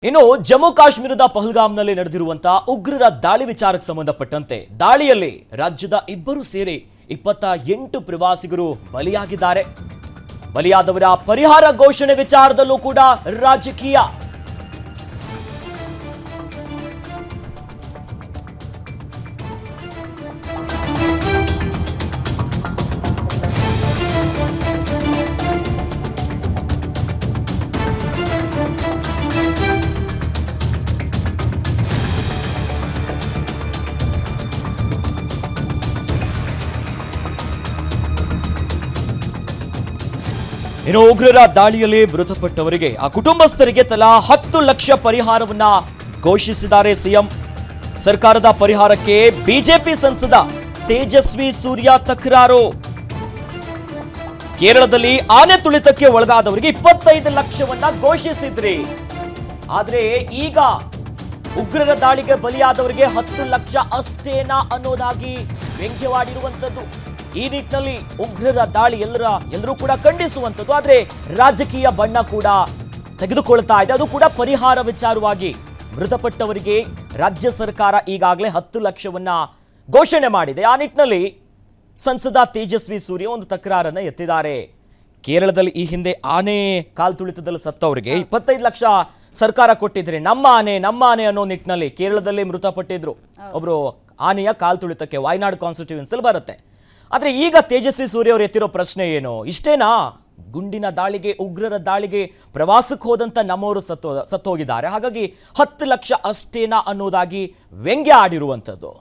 ಇನ್ನು ಜಮ್ಮು ಕಾಶ್ಮೀರದ ಪಹಲ್ಗಾಮ್ನಲ್ಲಿ ನಡೆದಿರುವಂತಹ ಉಗ್ರರ ದಾಳಿ ವಿಚಾರಕ್ಕೆ ಸಂಬಂಧಪಟ್ಟಂತೆ ದಾಳಿಯಲ್ಲಿ ರಾಜ್ಯದ ಇಬ್ಬರು ಸೇರಿ 28 ಪ್ರವಾಸಿಗರು ಬಲಿಯಾಗಿದ್ದಾರೆ. ಬಲಿಯಾದವರ ಪರಿಹಾರ ಘೋಷಣೆ ವಿಚಾರದಲ್ಲೂ ಕೂಡ ರಾಜಕೀಯ. ಇನ್ನು ಉಗ್ರರ ದಾಳಿಯಲ್ಲಿ ಮೃತಪಟ್ಟವರಿಗೆ ಆ ಕುಟುಂಬಸ್ಥರಿಗೆ ತಲಾ 10 ಲಕ್ಷ ಪರಿಹಾರವನ್ನ ಘೋಷಿಸಿದ್ದಾರೆ ಸಿಎಂ. ಸರ್ಕಾರದ ಪರಿಹಾರಕ್ಕೆ ಬಿಜೆಪಿ ಸಂಸದ ತೇಜಸ್ವಿ ಸೂರ್ಯ ತಕರಾರು. ಕೇರಳದಲ್ಲಿ ಆನೆ ತುಳಿತಕ್ಕೆ ಒಳಗಾದವರಿಗೆ 25 ಲಕ್ಷವನ್ನ ಘೋಷಿಸಿದ್ರಿ. ಆದ್ರೆ ಈಗ ಉಗ್ರರ ದಾಳಿಗೆ ಬಲಿಯಾದವರಿಗೆ 10 ಲಕ್ಷ ಅಷ್ಟೇನಾ ಅನ್ನೋದಾಗಿ ವ್ಯಂಗ್ಯವಾಡಿರುವಂತದ್ದು. ಈ ನಿಟ್ಟಿನಲ್ಲಿ ಉಗ್ರರ ದಾಳಿ ಎಲ್ಲರೂ ಕೂಡ ಖಂಡಿಸುವಂಥದ್ದು. ಆದ್ರೆ ರಾಜಕೀಯ ಬಣ್ಣ ಕೂಡ ತೆಗೆದುಕೊಳ್ತಾ ಇದೆ. ಅದು ಕೂಡ ಪರಿಹಾರ ವಿಚಾರವಾಗಿ ಮೃತಪಟ್ಟವರಿಗೆ ರಾಜ್ಯ ಸರ್ಕಾರ ಈಗಾಗಲೇ 10 ಲಕ್ಷವನ್ನ ಘೋಷಣೆ ಮಾಡಿದೆ. ಆ ನಿಟ್ಟಿನಲ್ಲಿ ಸಂಸದ ತೇಜಸ್ವಿ ಸೂರ್ಯ ಒಂದು ತಕರಾರನ್ನ ಎತ್ತಿದ್ದಾರೆ. ಕೇರಳದಲ್ಲಿ ಈ ಹಿಂದೆ ಆನೆ ಕಾಲ್ ತುಳಿತದಲ್ಲಿ ಸತ್ತವರಿಗೆ 25 ಲಕ್ಷ ಸರ್ಕಾರ ಕೊಟ್ಟಿದ್ರೆ ನಮ್ಮ ಆನೆ ಅನ್ನೋ ನಿಟ್ಟಿನಲ್ಲಿ ಕೇರಳದಲ್ಲಿ ಮೃತಪಟ್ಟಿದ್ರು ಒಬ್ರು ಆನೆಯ ಕಾಲ್ ತುಳಿತಕ್ಕೆ. ವಾಯ್ನಾಡ್ ಕಾನ್ಸ್ಟಿಟ್ಯೂನ್ಸಿಲ್ ಬರುತ್ತೆ. ಆದ್ರೆ ಈಗ ತೇಜಸ್ವಿ ಸೂರ್ಯ ಅವರು ಎತ್ತಿರೋ ಪ್ರಶ್ನೆ ಏನು, ಇಷ್ಟೇನಾ? ಗುಂಡಿನ ದಾಳಿಗೆ ಉಗ್ರರ ದಾಳಿಗೆ ಪ್ರವಾಸಕ್ಕೆ ಹೋದಂತ ನಮ್ಮವರು ಸತ್ತೋಗಿದ್ದಾರೆ, ಹಾಗಾಗಿ 10 ಲಕ್ಷ ಅಷ್ಟೇನಾ ಅನ್ನೋದಾಗಿ ವ್ಯಂಗ್ಯ ಆಡಿರುವಂಥದ್ದು.